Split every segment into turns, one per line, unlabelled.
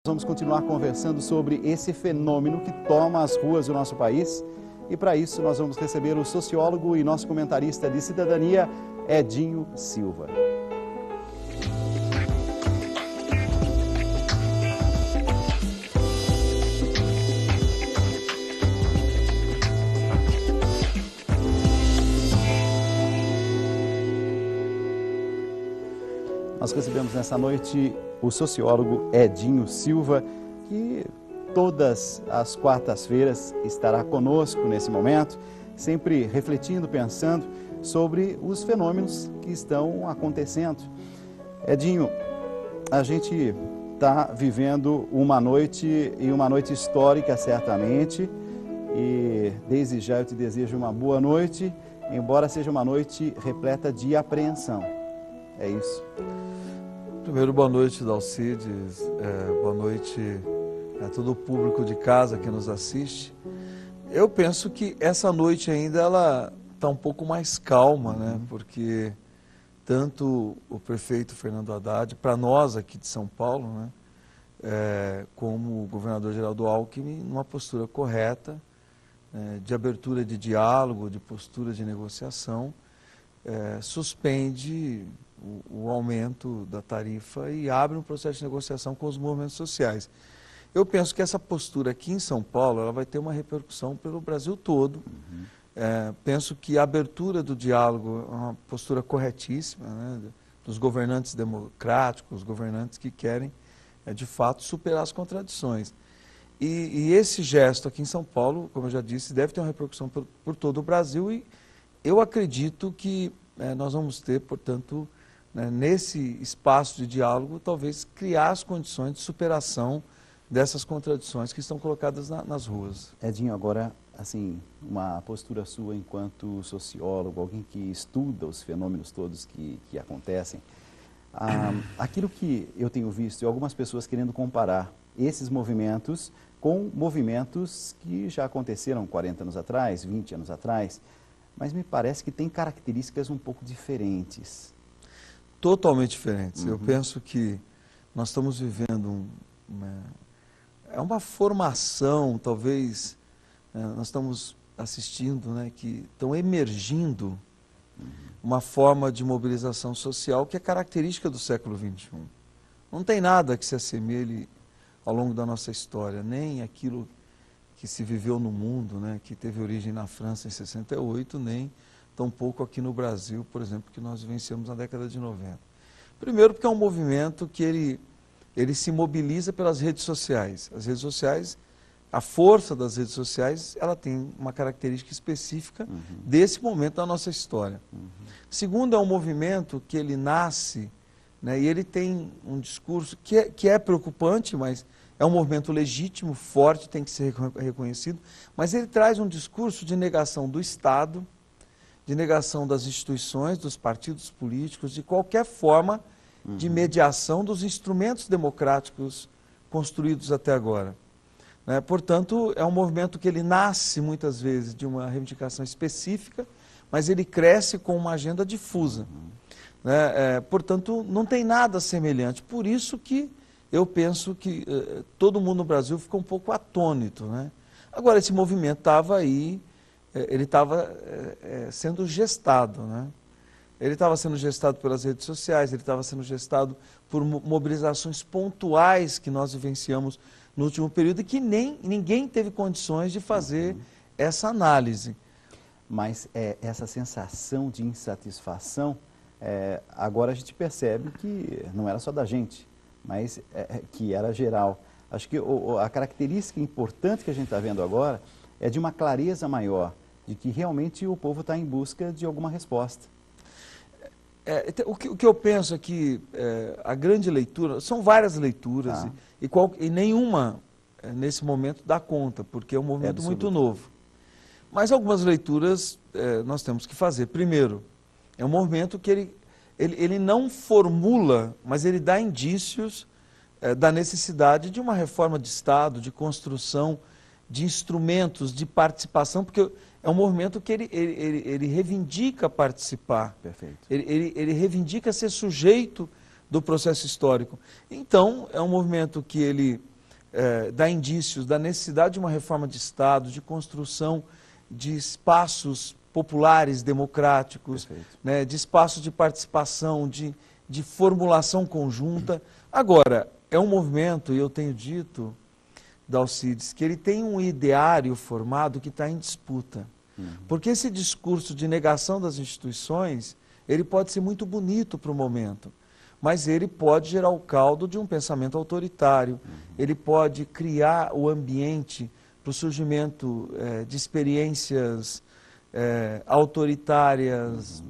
Vamos continuar conversando sobre esse fenômeno que toma as ruas do nosso país. E para isso nós vamos receber o sociólogo e nosso comentarista de cidadania, Edinho Silva. Nós recebemos nessa noite o sociólogo Edinho Silva, que todas as quartas-feiras estará conosco nesse momento, sempre refletindo, pensando sobre os fenômenos que estão acontecendo. Edinho, a gente está vivendo uma noite, e uma noite histórica certamente, e desde já eu te desejo uma boa noite, embora seja uma noite repleta de apreensão. É isso.
Primeiro, boa noite, Dalcides, boa noite a todo o público de casa que nos assiste. Eu penso que essa noite ainda ela está um pouco mais calma, né? Porque tanto o prefeito Fernando Haddad, para nós aqui de São Paulo, né? Como o governador Geraldo Alckmin, numa postura correta, de abertura de diálogo, de postura de negociação, suspende o aumento da tarifa e abre um processo de negociação com os movimentos sociais. Eu penso que essa postura aqui em São Paulo ela vai ter uma repercussão pelo Brasil todo. Penso que a abertura do diálogo é uma postura corretíssima, né, dos governantes democráticos, governantes que querem, de fato, superar as contradições. E esse gesto aqui em São Paulo, como eu já disse, deve ter uma repercussão por todo o Brasil e eu acredito que nós vamos ter, portanto, nesse espaço de diálogo, talvez criar as condições de superação dessas contradições que estão colocadas nas ruas.
Edinho, agora, assim, uma postura sua enquanto sociólogo, alguém que estuda os fenômenos todos que acontecem, aquilo que eu tenho visto, e algumas pessoas querendo comparar esses movimentos com movimentos que já aconteceram 40 anos atrás, 20 anos atrás, mas me parece que tem características um pouco diferentes.
Totalmente diferentes. Eu penso que nós estamos vivendo uma formação, talvez, nós estamos assistindo, né, que estão emergindo uma forma de mobilização social que é característica do século XXI. Não tem nada que se assemelhe ao longo da nossa história, nem aquilo que se viveu no mundo, né, que teve origem na França em 68, nem tampouco aqui no Brasil, por exemplo, que nós vivenciamos na década de 90. Primeiro porque é um movimento que ele se mobiliza pelas redes sociais. As redes sociais, a força das redes sociais, ela tem uma característica específica desse momento da nossa história. Segundo, é um movimento que ele nasce, né, e ele tem um discurso que é preocupante, mas é um movimento legítimo, forte, tem que ser reconhecido, mas ele traz um discurso de negação do Estado, de negação das instituições, dos partidos políticos, de qualquer forma de mediação dos instrumentos democráticos construídos até agora. Né? Portanto, é um movimento que ele nasce muitas vezes de uma reivindicação específica, mas ele cresce com uma agenda difusa. Né? Portanto, não tem nada semelhante. Por isso que eu penso que todo mundo no Brasil ficou um pouco atônito. Né? Agora, esse movimento estava aí, ele estava sendo gestado, né? Ele estava sendo gestado pelas redes sociais, ele estava sendo gestado por mobilizações pontuais que nós vivenciamos no último período e que ninguém teve condições de fazer essa análise.
Mas essa sensação de insatisfação, agora a gente percebe que não era só da gente, mas que era geral. Acho que a característica importante que a gente está vendo agora é de uma clareza maior, de que realmente o povo está em busca de alguma resposta.
O que eu penso é que a grande leitura, são várias leituras, e nenhuma nesse momento dá conta, porque é um movimento muito novo. Mas algumas leituras nós temos que fazer. Primeiro, é um movimento que ele não formula, mas ele dá indícios da necessidade de uma reforma de Estado, de construção de instrumentos de participação, porque é um movimento que ele reivindica participar.
Perfeito.
Ele reivindica ser sujeito do processo histórico. Então, é um movimento que ele dá indícios da necessidade de uma reforma de Estado, de construção de espaços populares, democráticos, né, de espaços de participação, de formulação conjunta. Agora, é um movimento, e eu tenho dito, Dalcides, que ele tem um ideário formado que está em disputa. Porque esse discurso de negação das instituições, ele pode ser muito bonito para o momento, mas ele pode gerar o caldo de um pensamento autoritário, ele pode criar o ambiente para o surgimento de experiências autoritárias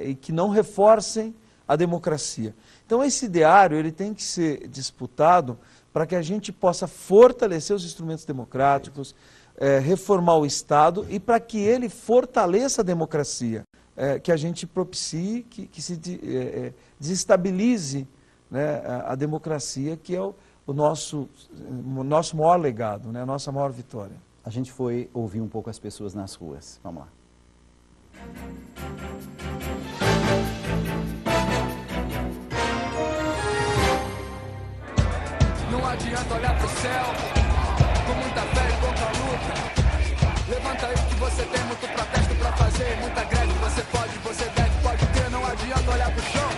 e que não reforcem a democracia. Então esse ideário ele tem que ser disputado para que a gente possa fortalecer os instrumentos democráticos, reformar o Estado e para que ele fortaleça a democracia, que a gente propicie, que se desestabilize, né, a democracia, que é o nosso maior legado, né, a nossa maior vitória.
A gente foi ouvir um pouco as pessoas nas ruas. Vamos lá.
Não adianta olhar pro céu com muita fé e pouca luta. Levanta aí que você tem muito protesto pra fazer, muita greve, você pode ter, não adianta olhar pro chão.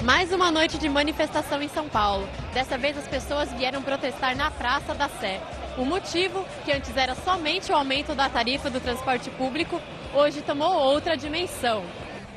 Mais uma noite de manifestação em São Paulo. Dessa vez as pessoas vieram protestar na Praça da Sé. O motivo, que antes era somente o aumento da tarifa do transporte público, hoje tomou outra dimensão.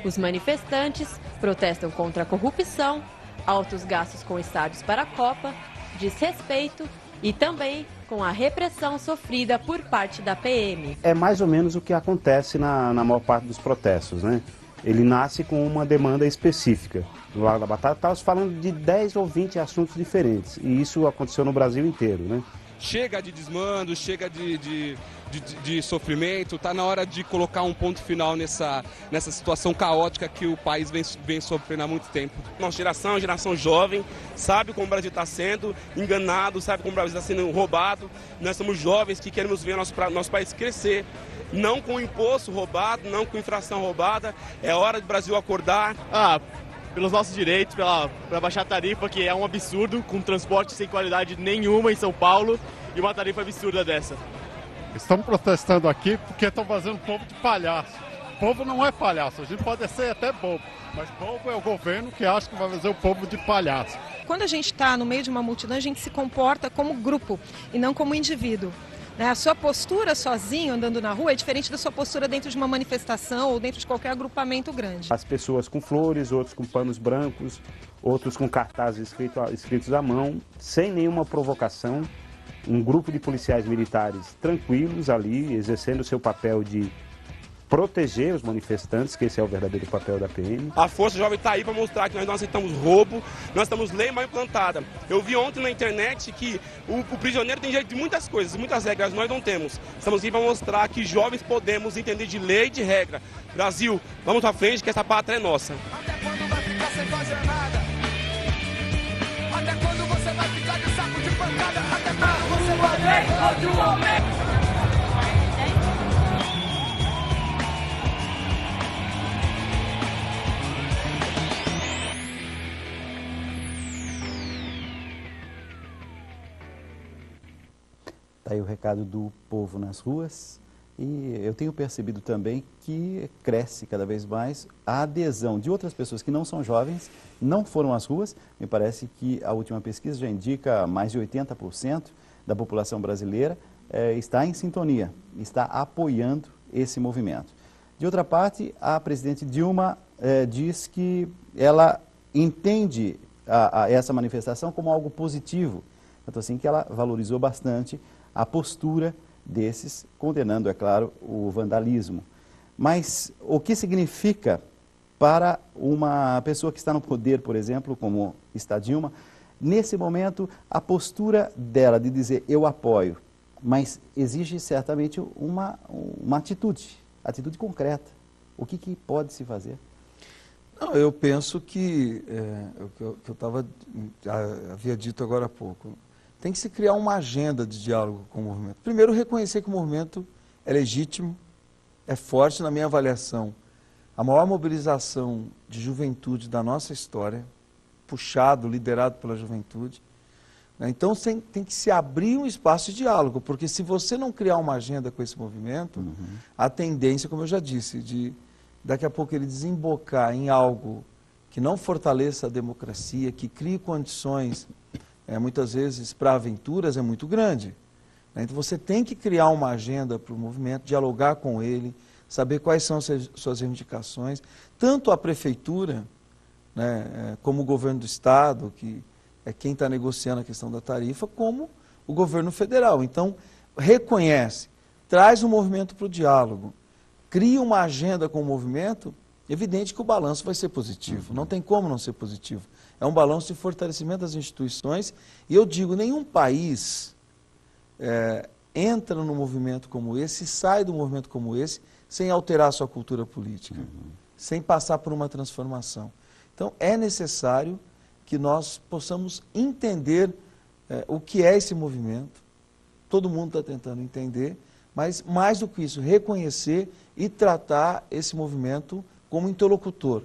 Os manifestantes protestam contra a corrupção, altos gastos com estádios para a Copa, desrespeito e também com a repressão sofrida por parte da PM.
É mais ou menos o que acontece na maior parte dos protestos, né? Ele nasce com uma demanda específica. No Largo da Batata, estávamos falando de 10 ou 20 assuntos diferentes, e isso aconteceu no Brasil inteiro, né?
Chega de desmando, chega de sofrimento, está na hora de colocar um ponto final nessa situação caótica que o país vem sofrendo há muito tempo.
Nossa geração, geração jovem, sabe como o Brasil está sendo enganado, sabe como o Brasil está sendo roubado. Nós somos jovens que queremos ver nosso país crescer, não com imposto roubado, não com infração roubada. É hora do Brasil acordar.
Pelos nossos direitos, para baixar a tarifa, que é um absurdo, com transporte sem qualidade nenhuma em São Paulo, e uma tarifa absurda dessa.
Estamos protestando aqui porque estão fazendo o povo de palhaço. O povo não é palhaço, a gente pode ser até bobo, mas bobo é o governo que acha que vai fazer o povo de palhaço.
Quando a gente está no meio de uma multidão, a gente se comporta como grupo e não como indivíduo. A sua postura sozinho, andando na rua, é diferente da sua postura dentro de uma manifestação ou dentro de qualquer agrupamento grande.
As pessoas com flores, outros com panos brancos, outros com cartazes escritos à mão, sem nenhuma provocação. Um grupo de policiais militares tranquilos ali, exercendo o seu papel de proteger os manifestantes, que esse é o verdadeiro papel da PM.
A Força Jovem está aí para mostrar que nós não aceitamos roubo, nós estamos lei mal implantada. Eu vi ontem na internet que o prisioneiro tem direito de muitas coisas, muitas regras, nós não temos. Estamos aqui para mostrar que jovens podemos entender de lei e de regra. Brasil, vamos para frente que essa pátria é nossa.
Até quando vai ficar sem fazer nada? Até quando você vai ficar de saco de pancada? Até quando você vai ver outro homem?
Tá aí o recado do povo nas ruas, e eu tenho percebido também que cresce cada vez mais a adesão de outras pessoas que não são jovens, não foram às ruas. Me parece que a última pesquisa já indica mais de 80% da população brasileira está em sintonia, está apoiando esse movimento. De outra parte, a presidente Dilma diz que ela entende essa manifestação como algo positivo, tanto assim que ela valorizou bastante a postura desses, condenando, é claro, o vandalismo. Mas o que significa para uma pessoa que está no poder, por exemplo, como está Dilma, nesse momento, a postura dela de dizer eu apoio, mas exige certamente uma atitude concreta. O que pode se fazer?
Não, eu penso que, havia dito agora há pouco, tem que se criar uma agenda de diálogo com o movimento. Primeiro, reconhecer que o movimento é legítimo, é forte na minha avaliação. A maior mobilização de juventude da nossa história, puxado, liderado pela juventude. Então tem que se abrir um espaço de diálogo, porque se você não criar uma agenda com esse movimento, a tendência, como eu já disse, de daqui a pouco ele desembocar em algo que não fortaleça a democracia, que crie condições, muitas vezes, para aventuras, é muito grande. Então você tem que criar uma agenda para o movimento, dialogar com ele, saber quais são as suas reivindicações, tanto a prefeitura, né, como o governo do estado, que é quem está negociando a questão da tarifa, como o governo federal. Então, reconhece, traz o movimento para o diálogo, cria uma agenda com o movimento, evidente que o balanço vai ser positivo, não tem como não ser positivo. É um balanço de fortalecimento das instituições, e eu digo, nenhum país entra num movimento como esse, sai do movimento como esse, sem alterar sua cultura política, sem passar por uma transformação. Então, é necessário que nós possamos entender o que é esse movimento. Todo mundo está tentando entender, mas mais do que isso, reconhecer e tratar esse movimento como interlocutor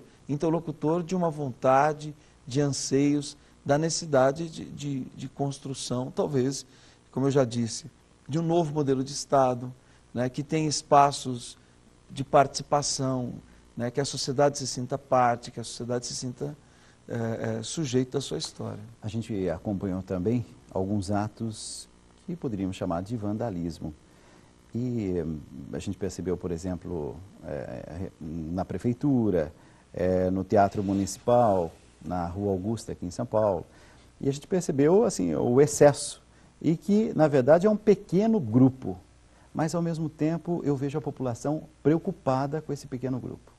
de uma vontade, de anseios, da necessidade de construção, talvez, como eu já disse, de um novo modelo de Estado, né, que tem espaços de participação, né, que a sociedade se sinta parte, que a sociedade se sinta sujeito à sua história.
A gente acompanhou também alguns atos que poderíamos chamar de vandalismo. E a gente percebeu, por exemplo, na prefeitura, no Teatro Municipal, na Rua Augusta, aqui em São Paulo. E a gente percebeu assim, o excesso, e que, na verdade, é um pequeno grupo. Mas, ao mesmo tempo, eu vejo a população preocupada com esse pequeno grupo.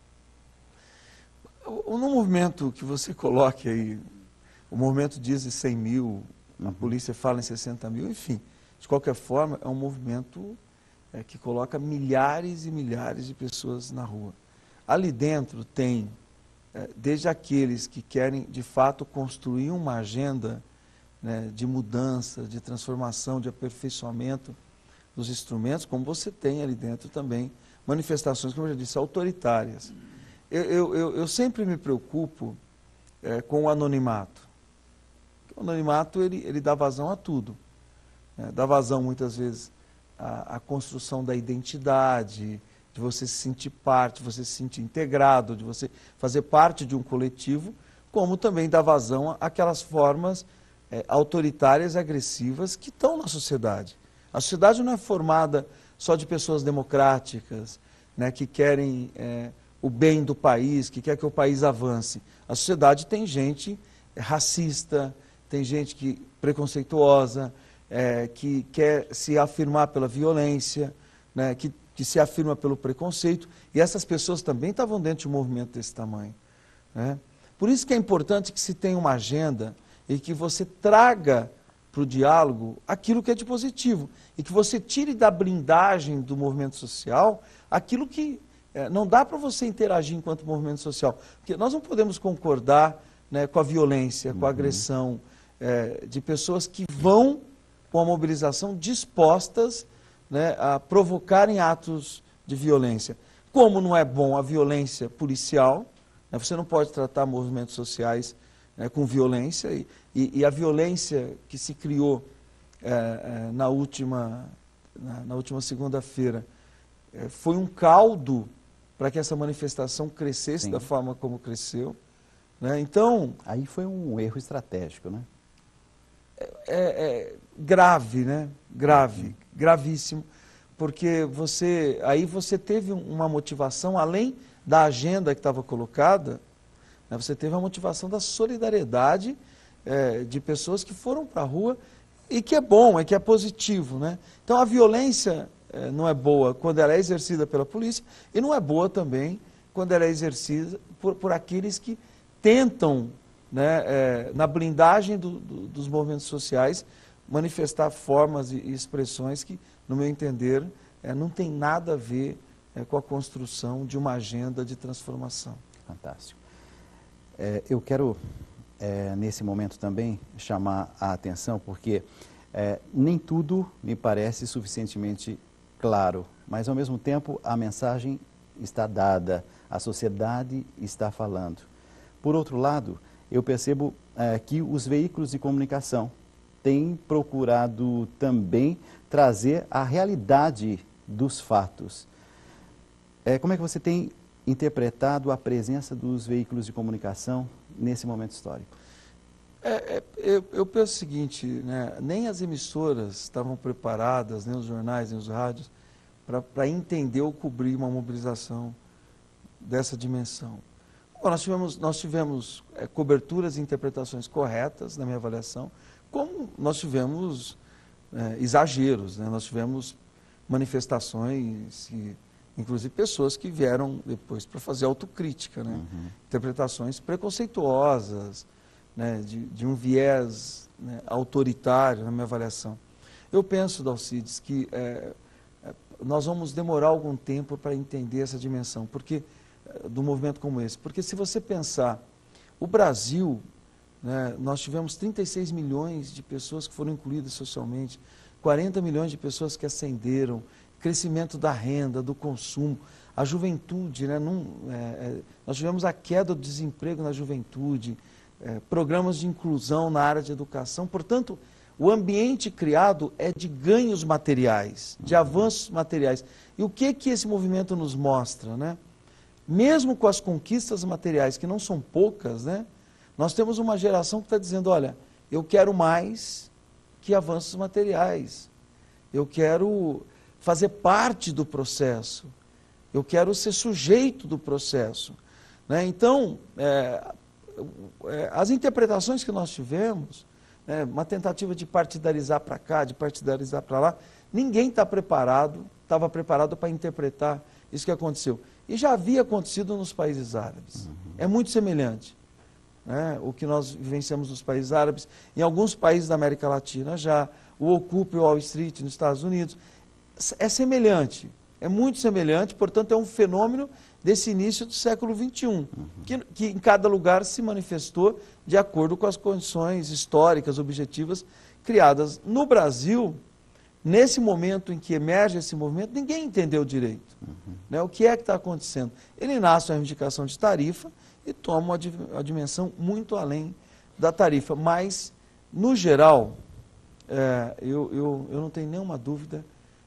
No movimento que você coloque aí, o movimento diz 100 mil, a polícia fala em 60 mil, enfim, de qualquer forma, é um movimento que coloca milhares e milhares de pessoas na rua. Ali dentro tem, desde aqueles que querem, de fato, construir uma agenda, né, de mudança, de transformação, de aperfeiçoamento dos instrumentos, como você tem ali dentro também manifestações, como eu já disse, autoritárias. Eu sempre me preocupo com o anonimato. O anonimato, ele dá vazão a tudo. Dá vazão, muitas vezes, à construção da identidade, de você se sentir parte, de você se sentir integrado, de você fazer parte de um coletivo, como também dá vazão àquelas formas autoritárias e agressivas que estão na sociedade. A sociedade não é formada só de pessoas democráticas, né, que querem o bem do país, que quer que o país avance. A sociedade tem gente racista, tem gente preconceituosa, que quer se afirmar pela violência, né, que se afirma pelo preconceito, e essas pessoas também estavam dentro de um movimento desse tamanho, né? Por isso que é importante que se tenha uma agenda e que você traga para o diálogo aquilo que é de positivo, e que você tire da blindagem do movimento social aquilo que não dá para você interagir enquanto movimento social, porque nós não podemos concordar, né, com a violência, com a agressão de pessoas que vão com a mobilização dispostas, né, a provocarem atos de violência. Como não é bom a violência policial, né, você não pode tratar movimentos sociais com violência, e a violência que se criou na última segunda-feira foi um caldo para que essa manifestação crescesse, sim, da forma como cresceu, né? Então,
aí foi um erro estratégico, né?
Grave, né? Grave, gravíssimo, porque aí você teve uma motivação, além da agenda que estava colocada, né, você teve a motivação da solidariedade de pessoas que foram para a rua, e que é bom, que é positivo, né? Então a violência não é boa quando ela é exercida pela polícia, e não é boa também quando ela é exercida por aqueles que tentam, né, na blindagem dos movimentos sociais, manifestar formas e expressões que, no meu entender, não tem nada a ver com a construção de uma agenda de transformação.
Fantástico. Eu quero, nesse momento também, chamar a atenção, porque nem tudo me parece suficientemente claro, mas, ao mesmo tempo, a mensagem está dada, a sociedade está falando. Por outro lado, eu percebo que os veículos de comunicação tem procurado também trazer a realidade dos fatos. Como é que você tem interpretado a presença dos veículos de comunicação nesse momento histórico?
Eu penso o seguinte, né, nem as emissoras estavam preparadas, nem os jornais, nem os rádios, para entender ou cobrir uma mobilização dessa dimensão. Bom, nós tivemos coberturas e interpretações corretas, na minha avaliação, como nós tivemos exageros, né? Nós tivemos manifestações, inclusive pessoas que vieram depois para fazer autocrítica, né? Interpretações preconceituosas, né? de um viés, né, autoritário, na minha avaliação. Eu penso, Dalcides, que nós vamos demorar algum tempo para entender essa dimensão, porque do movimento como esse. Porque se você pensar, o Brasil, né, nós tivemos 36 milhões de pessoas que foram incluídas socialmente, 40 milhões de pessoas que ascenderam, crescimento da renda, do consumo, a juventude, né, nós tivemos a queda do desemprego na juventude, programas de inclusão na área de educação. Portanto, o ambiente criado é de ganhos materiais, de avanços materiais. E o que esse movimento nos mostra, né? Mesmo com as conquistas materiais, que não são poucas, né? Nós temos uma geração que está dizendo, olha, eu quero mais que avanços materiais. Eu quero fazer parte do processo. Eu quero ser sujeito do processo, né? Então, as interpretações que nós tivemos, uma tentativa de partidarizar para cá, de partidarizar para lá, ninguém estava preparado para interpretar isso que aconteceu. E já havia acontecido nos países árabes. É muito semelhante, né? O que nós vivenciamos nos países árabes, em alguns países da América Latina já, o Occupy Wall Street nos Estados Unidos, é semelhante, é muito semelhante, portanto é um fenômeno desse início do século XXI, que em cada lugar se manifestou de acordo com as condições históricas, objetivas, criadas. No Brasil, nesse momento em que emerge esse movimento, ninguém entendeu direito, né? O que é que está acontecendo? Ele nasce uma reivindicação de tarifa e toma uma dimensão muito além da tarifa. Mas, no geral, eu não tenho nenhuma dúvida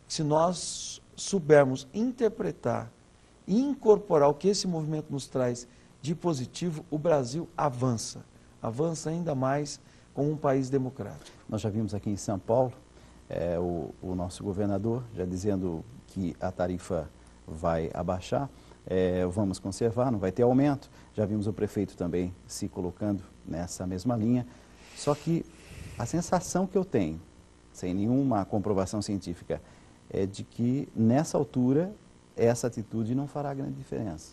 que se nós soubermos interpretar e incorporar o que esse movimento nos traz de positivo, o Brasil avança ainda mais como um país democrático.
Nós já vimos aqui em São Paulo, o nosso governador já dizendo que a tarifa vai abaixar, vamos conservar, não vai ter aumento. Já vimos o prefeito também se colocando nessa mesma linha. Só que a sensação que eu tenho, sem nenhuma comprovação científica, é de que nessa altura essa atitude não fará grande diferença.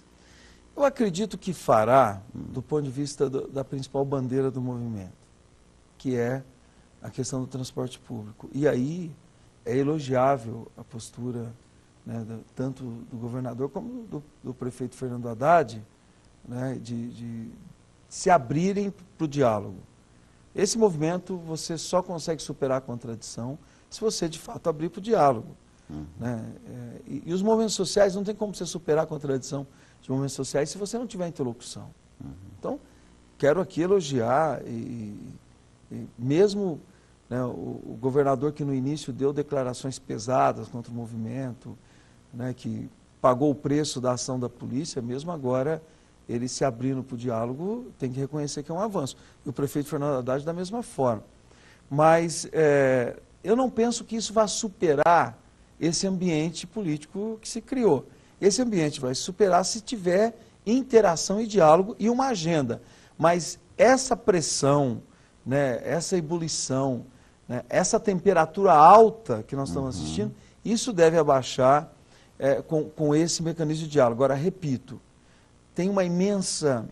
Eu acredito que fará, do ponto de vista da principal bandeira do movimento, que é a questão do transporte público. E aí é elogiável a postura, né, tanto do governador como do prefeito Fernando Haddad, né, de se abrirem para o diálogo. Esse movimento você só consegue superar a contradição se você de fato abrir para o diálogo. Né? E os movimentos sociais, não tem como você superar a contradição de movimentos sociais se você não tiver interlocução. Então, quero aqui elogiar e mesmo, né, o governador que no início deu declarações pesadas contra o movimento, né, que pagou o preço da ação da polícia, mesmo agora ele se abrindo para o diálogo, tem que reconhecer que é um avanço. E o prefeito Fernando Haddad da mesma forma. Mas eu não penso que isso vá superar esse ambiente político que se criou. Esse ambiente vai se superar se tiver interação e diálogo e uma agenda. Mas essa pressão, né, essa ebulição, né, essa temperatura alta que nós estamos assistindo, isso deve abaixar com esse mecanismo de diálogo. Agora, repito, tem uma imensa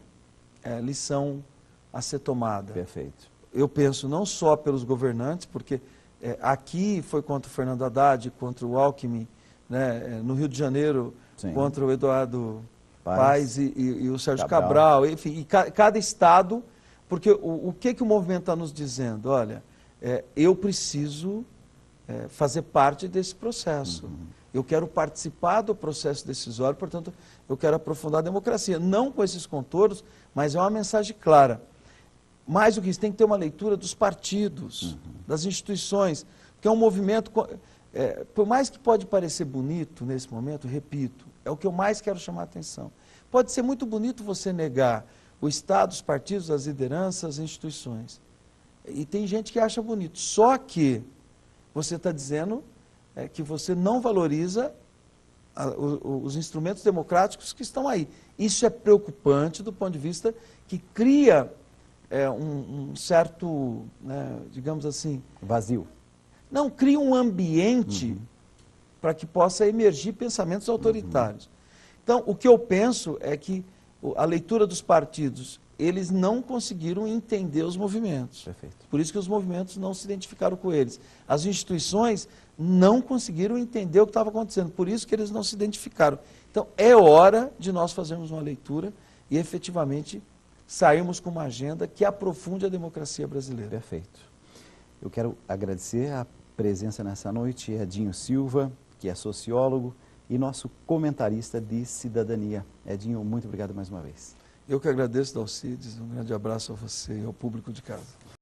lição a ser tomada.
Perfeito.
Eu penso não só pelos governantes, porque aqui foi contra o Fernando Haddad, contra o Alckmin, né, no Rio de Janeiro, sim, contra o Eduardo Paes e o Sérgio Cabral, enfim, e cada estado, porque o que o movimento está nos dizendo? Olha, eu preciso fazer parte desse processo. Eu quero participar do processo decisório, portanto, eu quero aprofundar a democracia. Não com esses contornos, mas é uma mensagem clara. mais do que isso, tem que ter uma leitura dos partidos, das instituições, porque é um movimento, por mais que pode parecer bonito nesse momento, repito, é o que eu mais quero chamar a atenção. Pode ser muito bonito você negar o Estado, os partidos, as lideranças, as instituições. E tem gente que acha bonito, só que você está dizendo que você não valoriza os instrumentos democráticos que estão aí. Isso é preocupante do ponto de vista que cria um certo, né, digamos assim...
Vazio.
Não, cria um ambiente para que possa emergir pensamentos autoritários. Então, o que eu penso é que a leitura dos partidos, eles não conseguiram entender os movimentos.
Perfeito.
Por isso que os movimentos não se identificaram com eles. As instituições não conseguiram entender o que estava acontecendo, por isso que eles não se identificaram. Então, é hora de nós fazermos uma leitura e, efetivamente, sairmos com uma agenda que aprofunde a democracia brasileira.
Perfeito. Eu quero agradecer a presença nessa noite, Edinho Silva, que é sociólogo e nosso comentarista de cidadania. Edinho, muito obrigado mais uma vez.
Eu que agradeço, Dalcides, um grande abraço a você e ao público de casa.